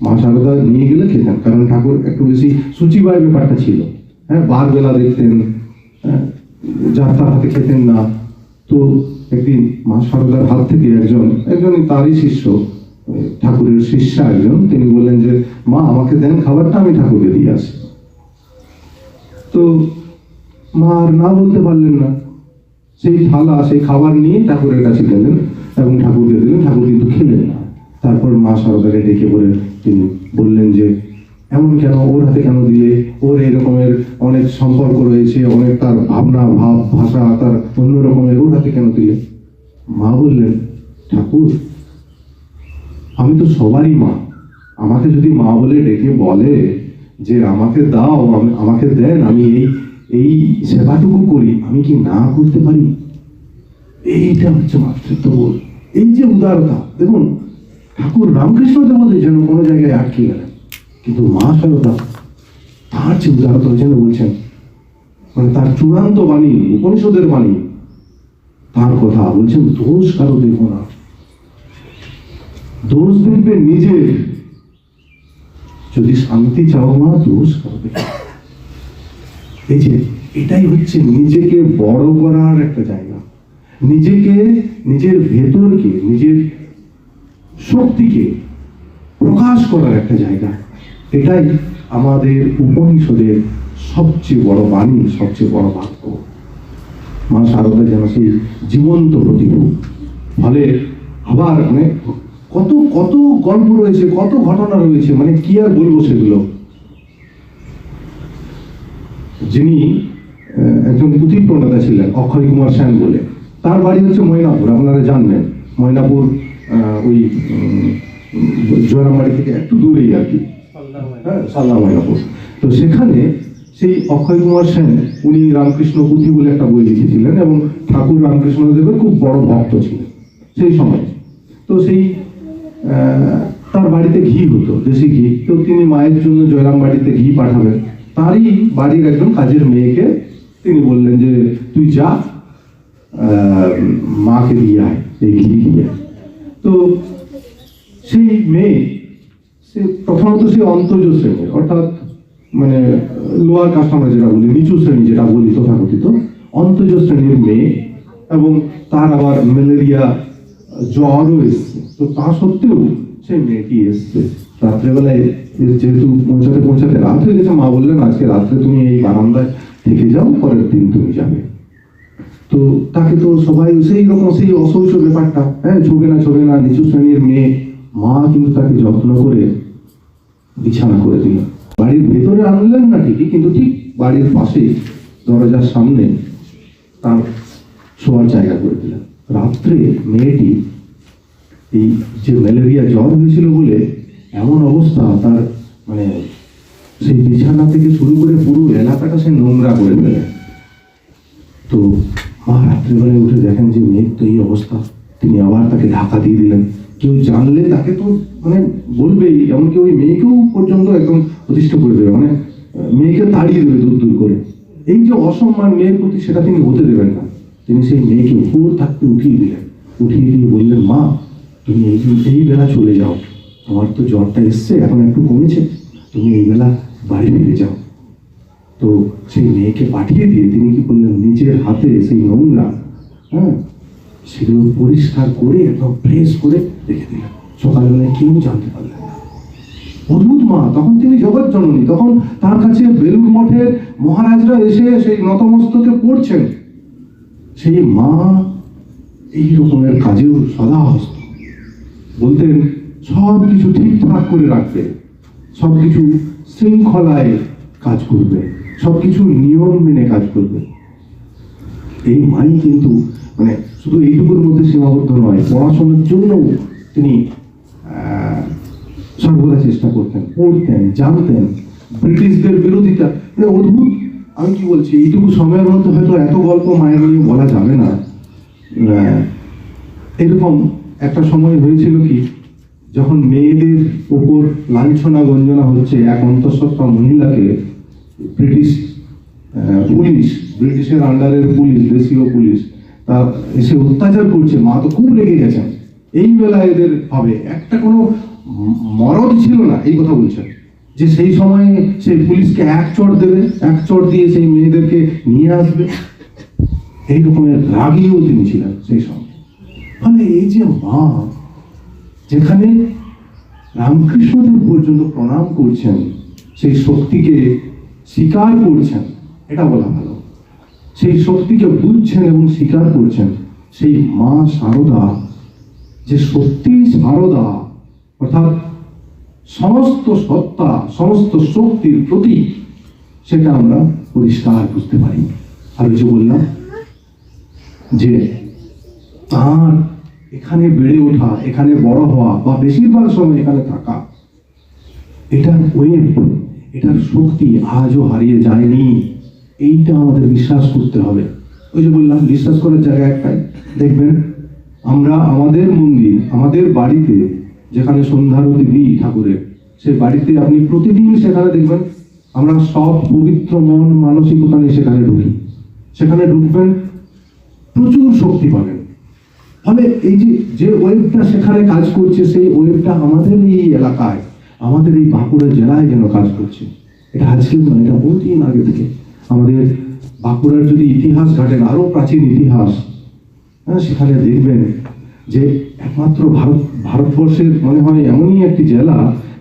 মা শারদা নিয়ে গেলে খেতেন, কারণ ঠাকুর একটু বেশি সূচিবায় ব্যাপারটা ছিল। হ্যাঁ, বার বেলা দেখতেন, যার তার হাতে খেতেন না। তো একদিন মা শারদার হাত থেকে একজন তারই শিষ্য, ঠাকুরের শিষ্যা একজন, তিনি বললেন যে মা আমাকে দেন খাবারটা, আমি ঠাকুরকে দিয়ে আসি। তো মা আর না বলতে পারলেন না, সেই থালা সেই খাবার নিয়ে ঠাকুরের কাছে গেলেন এবং ঠাকুরকে দিলেন। ঠাকুর কিন্তু খেলেন না। তারপর মা শারদাকে ডেকে বলে তিনি বললেন যে এমন কেন, ওর হাতে কেন দিলে? ওর এই রকমের অনেক সম্পর্ক রয়েছে, অনেক তার ভাবনা ভাব ভাষা তার অন্য রকমের, ওর হাতে কেন দিলে? মা বললেন, ঠাকুর আমি তো সবারই মা, আমাকে যদি মা বলে ডেকে বলে যে আমাকে দাও, আমাকে দেন, আমি এই সেবাটুকু করি, আমি কি না করতে পারি? এইটা হচ্ছে মাতৃত্ববোধ, এই যে উদারতা। দেখুন, ঠাকুর রামকৃষ্ণ দেবদেব যেন কোনো জায়গায় আটকে গেলেন, কিন্তু মা শারদা তার যে উদারতা যেন বলছেন, মানে তার চূড়ান্ত বাণী, উপনিষদের বাণী, তার কথা বলছেন, দোষ কারো দেখো না, দোষ দেখবে নিজের। যদি শান্তি চাও মা, দোষ কারো দেখো। এই যে এটাই হচ্ছে নিজেকে বড় করার একটা জায়গা, নিজেকে, নিজের ভেতরকে, নিজের শক্তিকে প্রকাশ করার একটা জায়গা। এটাই আমাদের উপনিষদের সবচেয়ে বড় বাণী, সবচেয়ে বড় বাক্য। মা শারদা যেন সেই জীবন্ত প্রতিরূপ। ফলে আবার মানে কত কত গল্প রয়েছে, কত ঘটনা রয়েছে, মানে কি আর বলবো সেগুলো। যিনি একজন পুঁথি প্রণেতা ছিলেন, অক্ষয় কুমার সেন বলে, তার বাড়ি হচ্ছে ময়নাপুর, আপনারা জানবেন। ময়নাপুর ওই জয়রামবাড়ি থেকে একটু দূরেই আর কি, হ্যাঁ, সাল্লা ময়নাপুর। তো সেখানে সেই অক্ষয় কুমার সেন, উনি রামকৃষ্ণ পুঁথি বলে একটা বই লিখেছিলেন এবং ঠাকুর রামকৃষ্ণদেবের খুব বড় ভক্ত ছিলেন সেই সময়। তো সেই তার বাড়িতে ঘি হতো, দেশি ঘি। তো তিনি মায়ের জন্য জয়রামবাড়িতে ঘি পাঠাবেন। তারই বাড়ির একজন কাজের মেয়েকে তিনি বললেন যে তুই যা, মাকে দিয়ে আয়, এই ঘি দিয়ে। তো সেই মেয়ে, সে প্রথমত সে অন্তর্জ শ্রেণীর, অর্থাৎ মানে লোয়ার কাস্ট আমরা যেটা বলি, নিচু শ্রেণী যেটা বলি তথাকথিত, অন্তর্জ শ্রেণীর মেয়ে। এবং তার আবার ম্যালেরিয়া জ্বরও এসছে, তো তা সত্ত্বেও সেই মেয়েটি এসছে। রাত্রেবেলায় যেহেতু পৌঁছাতে রাত হয়ে গেছে, মা বললেন আজকে রাত্রে তুমি এই বারান্দায় থেকে যাও, পরের দিন তুমি যাবে। তো তাকে তো সবাই সেই রকম সেই অসহ্য ব্যাপারটা, হ্যাঁ, ছোবে না নিচু শ্রেণীর মেয়ে, মা কিন্তু তাকে যত্ন করে বিছানা করে দিল। বাড়ির ভেতরে আনলেন না ঠিকই, কিন্তু ঠিক বাড়ির পাশে দরজার সামনে তার শোয়ার জায়গা করে দিলেন। রাত্রে মেয়েটি এই যে ম্যালেরিয়া জ্বর হয়েছিল বলে এমন অবস্থা তার, মানে সেই বিছানা থেকে শুরু করে পুরো এলাকাটা সে নোংরা করে ফেলে। তো মা রাত্রিবেলায় উঠে দেখেন যে মেয়ের তো এই অবস্থা, তিনি আবার তাকে ঢাকা দিয়ে দিলেন। কেউ জানলে তাকে তো মানে বলবেই, এমনকি ওই মেয়েকেও পর্যন্ত একদম প্রতিষ্ঠা করে দেবে, মানে মেয়েকে তাড়িয়ে দেবে দূর দূর করে। এই যে অসম্মান মেয়ের প্রতি, সেটা তিনি হতে দেবেন না। তিনি সেই মেয়েকে উপর থাকতে উঠিয়ে দিলেন, উঠিয়ে দিয়ে বললেন, মা তুমি এই বেলা চলে যাও, তোমার তো জ্বরটা এসছে, এখন একটু কমেছে, তুমি এই বেলা বাড়ি ফিরে যাও। তো সেই মেয়েকে পাঠিয়ে দিয়ে তিনি কি করলেন, নিজের হাতে সেই নোংরা, হ্যাঁ, সেগুলো পরিষ্কার করে একদম ফ্রেশ করে রেখে দিলেন। সকালবেলায় কেউ জানতে পারলেন না। অদ্ভুত মা, তখন তিনি জগৎ জননী, তখন তার কাছে বেলুড় মঠের মহারাজরা এসে সেই নতমস্তকে পড়ছেন। সেই মা এই রকমের কাজেও সদা হস্ত, বলতেন সব কিছু ঠিকঠাক করে রাখবে, সব কিছু শৃঙ্খলায় কাজ করবে, সব কিছু নিয়ম মেনে কাজ করবে। এই মাই কিন্তু মানে শুধু এইটুকুর মধ্যে সীমাবদ্ধ নয়, পড়াশোনার জন্য তিনি সর্বদা চেষ্টা করতেন, পড়তেন, জানতেন, ব্রিটিশদের বিরোধিতা। অদ্ভুত, আমি কি বলছি, এইটুকু সময়ের মধ্যে হয়তো এত গল্প মায়ের নিয়ে বলা যাবে না। এরকম একটা সময় হয়েছিল কি, যখন মেয়েদের উপর লাঞ্ছনা গঞ্জনা হচ্ছে, এক অন্তঃসত্ত্বা মহিলাকে ব্রিটিশ পুলিশ, ব্রিটিশের আন্ডারের পুলিশ, দেশীয় পুলিশ, তা এসে অত্যাচার করছে। মা তো খুব রেগে গেছেন। এই বেলায় এদের ভাবে একটা কোনো মরদ ছিল না, এই কথা বলছেন, যে সেই সময় সেই পুলিশকে এক চড় দেবে, এক চড় দিয়ে সেই মেয়েদেরকে নিয়ে আসবে। এই রকমের রাগীও তিনি ছিলেন সেই সময়। ফলে এই যে মা, যেখানে রামকৃষ্ণদেব পর্যন্ত প্রণাম করছেন, সেই শক্তিকে স্বীকার করছেন, এটা বলা ভালো, সেই শক্তিকে বুঝছেন এবং স্বীকার করছেন, সেই মা শারদা যে সত্যি শারদা, অর্থাৎ সমস্ত সত্তা, সমস্ত শক্তির প্রতীক, সেটা আমরা পরিষ্কার বুঝতে পারি। আর যে বললাম যে তার এখানে বেড়ে ওঠা, এখানে বড় হওয়া, বা বেশিরভাগ সময় এখানে থাকা, এটার ওয়েব, এটার শক্তি আজও হারিয়ে যায়নি। এইটা আমাদের বিশ্বাস করতে হবে। ওই যে বললাম, বিশ্বাস করার জায়গা একটাই। দেখবেন আমরা আমাদের মন্দির, আমাদের বাড়িতে যেখানে সন্ধ্যারতি দিই ঠাকুরের, সেই বাড়িতে আপনি প্রতিদিন সেখানে দেখবেন আমরা সব পবিত্র মন মানসিকতা নিয়ে সেখানে ঢুকি। সেখানে ঢুকবেন, প্রচুর শক্তি পাবেন। ফলে এই যে ওয়েবটা সেখানে কাজ করছে, সেই ওয়েবটা আমাদের এই এলাকায়, আমাদের এই বাঁকুড়া জেলায় যেন কাজ করছে। এটা আজকে নয়, এটা বহুদিন আগে থেকে। আমাদের বাঁকুড়ার যদি ইতিহাস ঘাটেন, আরো প্রাচীন ইতিহাস, হ্যাঁ, সেখানে দেখবেন যে একমাত্র ভারতবর্ষের মনে হয় এমনই একটি জেলা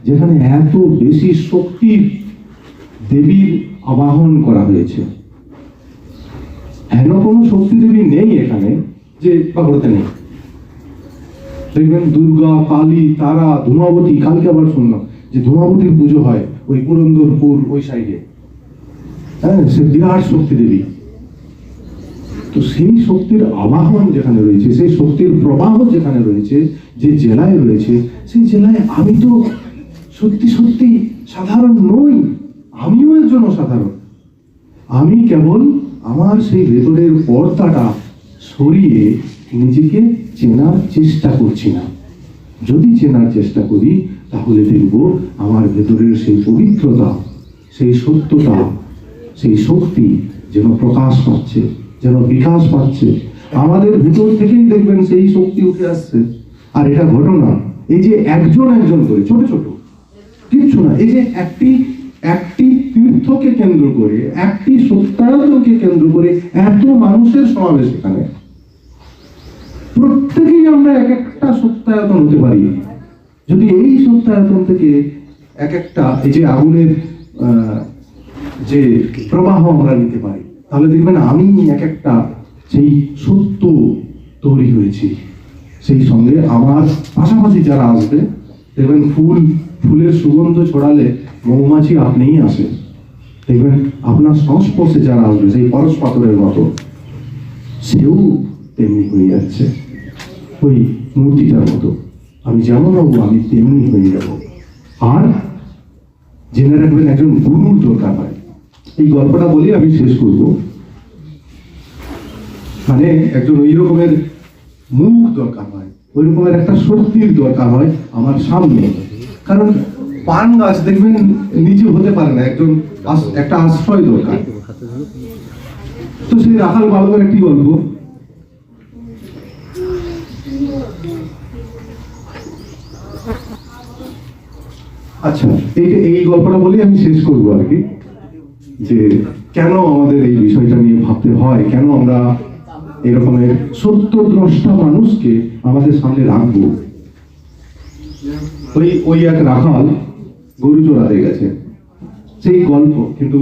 যেখানে এত বেশি শক্তির দেবীর আবাহন করা হয়েছে। হেন কোনো শক্তি দেবী নেই এখানে যে বাঁকুড়াতে নেই। দেখবেন দুর্গা, কালী, তারা, ধূমাবতী। কালকে আবার শুনলাম যে ধূমাবতীর পুজো হয় ওই পুরন্দরপুর ওই সাইডে, হ্যাঁ, সে বিরাট শক্তি দেবী। তো সেই শক্তির আবাহন যেখানে রয়েছে, সেই শক্তির প্রবাহ যেখানে রয়েছে, যে জেলায় রয়েছে, সেই জেলায় আমি তো সত্যি সত্যি সাধারণ নই, আমিও একজন অসাধারণ। আমি কেবল আমার সেই ভেতরের পর্দাটা সরিয়ে নিজেকে চেনার চেষ্টা করছি না। যদি চেনার চেষ্টা করি, তাহলে দেখব আমার ভেতরের সেই পবিত্রতা, সেই সত্যতা, সেই শক্তি যেন প্রকাশ পাচ্ছে, যেন বিকাশ পাচ্ছে। আমাদের ভিতর থেকেই দেখবেন সেই শক্তি উঠে আসছে। আর এটা ঘটনা, এই যে একজন একজন করে, ছোট ছোট কিচ্ছু না, এই যে একটি তীর্থকে কেন্দ্র করে, একটি সত্যায়নকে কেন্দ্র করে এত মানুষের সমাবেশ এখানে, প্রত্যেকেই আমরা এক একটা সত্যায়তন হতে পারি। যদি এই সত্যায়তন থেকে এক একটা এই যে আগুনের যে প্রবাহ আমরা নিতে পারি, তাহলে দেখবেন আমি এক একটা সেই সত্য তৈরি হয়েছি। সেই সঙ্গে আমার পাশাপাশি যারা আসবে, দেখবেন ফুলের সুগন্ধ ছড়ালে মৌমাছি আপনিই আসে। দেখবেন আপনার সংস্পর্শে যারা আসবে, সেই পরশ পাথরের মতো সেও তেমনি হয়ে যাচ্ছে, ওই মূর্তিটার মতো। আমি যেমন হবো আমি তেমনি হয়ে যাব। আর জেনে রাখবেন একজন গুরুর দরকার হয়। এই গল্পটা বলি আমি শেষ করব। মানে একজন ওই রকমের মুখ দরকার হয়, ওই রকমের একটা শক্তির দরকার হয় আমার সামনে। কারণ পান গাছ দেখবেন নিজে হতে পারে না, একজন একটা আশ্রয় দরকার। তো সেই রাখাল বালকের একটি গল্প। আচ্ছা, এই গল্পটা বলি আমি শেষ করবো আর কি, যে কেন আমাদের এই বিষয়টা নিয়ে ভাবতে হয়, কেন আমরা এরকমের সত্যদ্রষ্টা মানুষকে আমাদের সামনে রাখবো। ওই এক রাখাল গরু চড়াতে গেছে, সেই গল্প। কিন্তু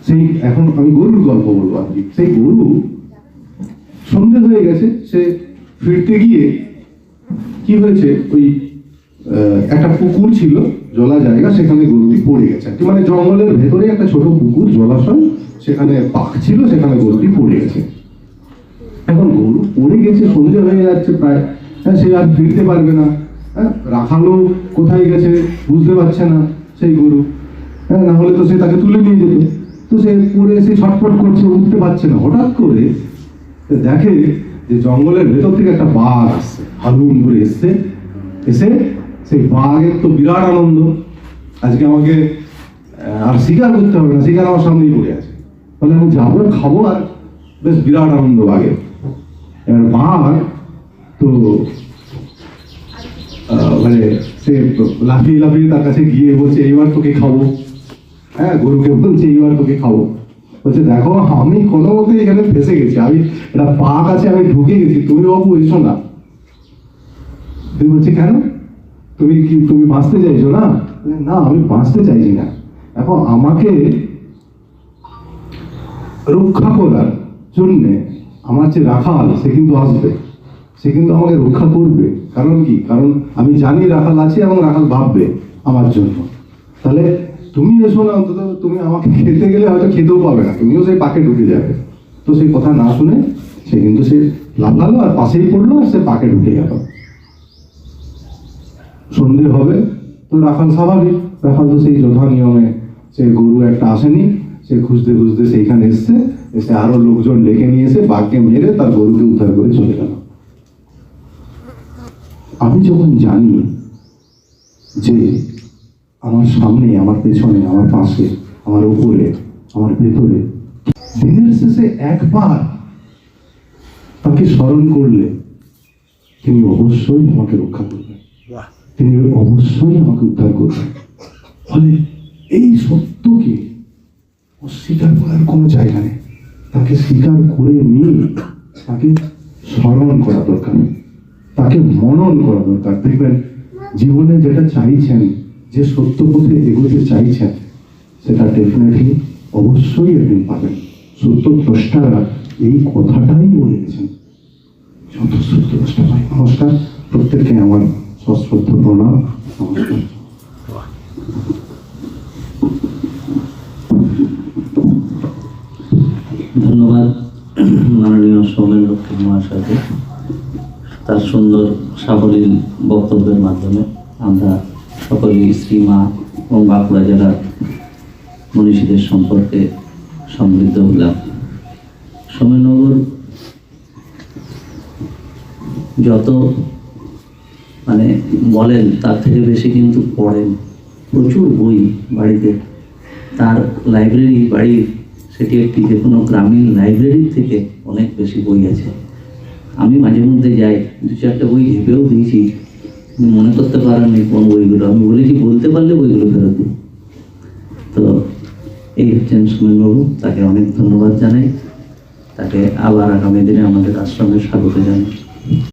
সেই এখন আমি গরুর গল্প বলবো আর কি। সেই গরু সন্ধে হয়ে গেছে, সে ফিরতে গিয়ে কি হয়েছে, ওই একটা পুকুর ছিল, জলা জায়গা, সেখানে গরুটি পড়ে গেছে। মানে জঙ্গলের ভেতরে একটা ছোট পুকুর, জলাশয়, সেখানে পাক ছিল, সেখানে গরুটি পড়ে গেছে। এখন গরু পড়ে গেছে, সন্ধে হয়ে যাচ্ছে প্রায়, সে আর ফিরতে পারবে না। রাখালও কোথায় গেছে বুঝতে পারছে না সেই গরু, না হলে তো সে তাকে তুলে নিয়ে যেত। তো সে পড়ে এসে ছটফট করছে, উঠতে পারছে না। হঠাৎ করে দেখে যে জঙ্গলের ভেতর থেকে একটা বাঘ আসছে, হালুম করে এসছে। এসে সেই বাঘের তো বিরাট আনন্দ, আজকে আমাকে আর শিকার করতে হবে না, শিকার আমার সামনেই পড়ে আছে, তাহলে আমি যাবো, খাবো, আর বেশ বিরাট আনন্দ বাঘের। এবার বাঘ তো মানে সে লাফিয়ে লাফিয়ে তার কাছে গিয়ে বলছে, এইবার তোকে খাবো। গরুকে বলছে, এইবার তোকে খাবো। বলছে, দেখো আমি কোনো মতে এখানে ফেসে গেছি, আমি একটা পাক আছে, আমি ঢুকে গেছি, তুমি বাবু এসো না। তুমি বলছে, কেন? তুমি বাঁচতে চাইছো না? না, আমি বাঁচতে চাইছি না। এখন আমাকে রক্ষা করার জন্যে আমার যে রাখাল, সে কিন্তু আসবে, সে কিন্তু আমাকে রক্ষা করবে। কারণ কি? কারণ আমি জানি রাখাল আছে এবং রাখাল ভাববে আমার জন্য। তাহলে তুমি এসো না, অন্তত তুমি আমাকে খেতে গেলে হয়তো খেতেও পাবে না, তুমিও সেই পাকে ঢুকে যাবে। তো সেই কথা না শুনে সে কিন্তু সে লাফালো আর পাশেই পড়লো, আর সে পাকে ঢুকে গেল। সন্ধে হবে তো রাখাল স্বাভাবিক, রাখাল তো সেই যথা নিয়মে, সে গরু একটা আসেনি, সে খুঁজতে খুঁজতে সেইখানে এসে আরো লোকজন ডেকে নিয়ে এসে বাঘকে মেরে তার গরুকে উদ্ধার করে চলে গেল। আমি যখন জানি যে আমার সামনে, আমার পেছনে, আমার পাশে, আমার উপরে, আমার ভেতরে, দিনের শেষে একবার তাকে স্মরণ করলে তিনি অবশ্যই আমাকে রক্ষা করবেন, তিনি অবশ্যই আমাকে উদ্ধার করবেন। ফলে এই সত্যকে অস্বীকার করার কোনো জায়গা নেই, তাকে স্বীকার করে নিয়ে তাকে স্মরণ করা দরকার, তাকে মনন করা দরকার। দেখবেন জীবনে যেটা চাইছেন, যে সত্য পথে এগোতে চাইছেন, সেটা ডেফিনেটলি অবশ্যই একদিন পাবেন। সত্য দ্রষ্টারা এই কথাটাই বলে গেছেন। যত সত্য দ্রষ্টা ভাই, নমস্কার প্রত্যেককে আমার সশ্রদ্ধ প্রণাম, নমস্কার। ধন্যবাদ মাননীয় সৌমেন লক্ষ্মী মহাশয়কে। তার সুন্দর সাবলীল বক্তব্যের মাধ্যমে আমরা সকলেই শ্রীমা এবং বাঁকুড়া জেলার মনীষীদের সম্পর্কে সমৃদ্ধ হলাম। সৌমেনবাবুর যত মানে বলেন তার থেকে বেশি কিন্তু পড়েন, প্রচুর বই বাড়িতে, তার লাইব্রেরি বাড়ির সেটি একটি যে কোনো গ্রামীণ লাইব্রেরির থেকে অনেক বেশি বই আছে। আমি মাঝে মধ্যে যাই, 2-4টা বই ঝেপেও দিয়েছি, মনে করতে পারেননি কোন বইগুলো। আমি বলেছি বলতে পারলে বইগুলো ফেরত দিই। তো এই হচ্ছেন সৌমেনবাবু, তাকে অনেক ধন্যবাদ জানাই, তাকে আবার আগামী দিনে আমাদের আশ্রমে স্বাগত জানাই।